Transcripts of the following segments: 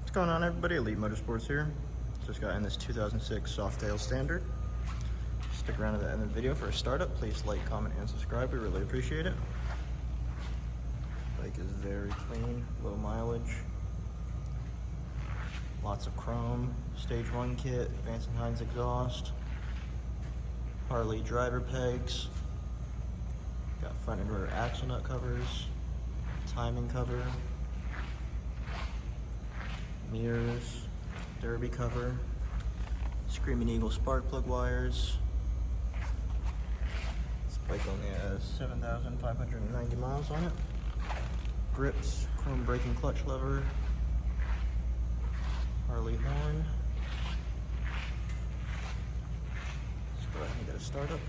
What's going on, everybody? Elite Motorsports here. Just got in this 2006 Softail Standard. Stick around to the end of the video for a startup. Please like, comment, and subscribe. We really appreciate it. Bike is very clean, low mileage. Lots of chrome, stage 1 kit, Vance and Hines exhaust, Harley driver pegs, got front and rear axle nut covers, timing cover, mirrors, derby cover, Screaming Eagle spark plug wires. This bike only has 7,590 miles on it. Grips, chrome braking clutch lever, Harley horn. Let's go ahead and get a startup.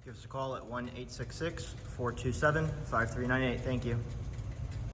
Give us a call at 1-866-427-5398. Thank you.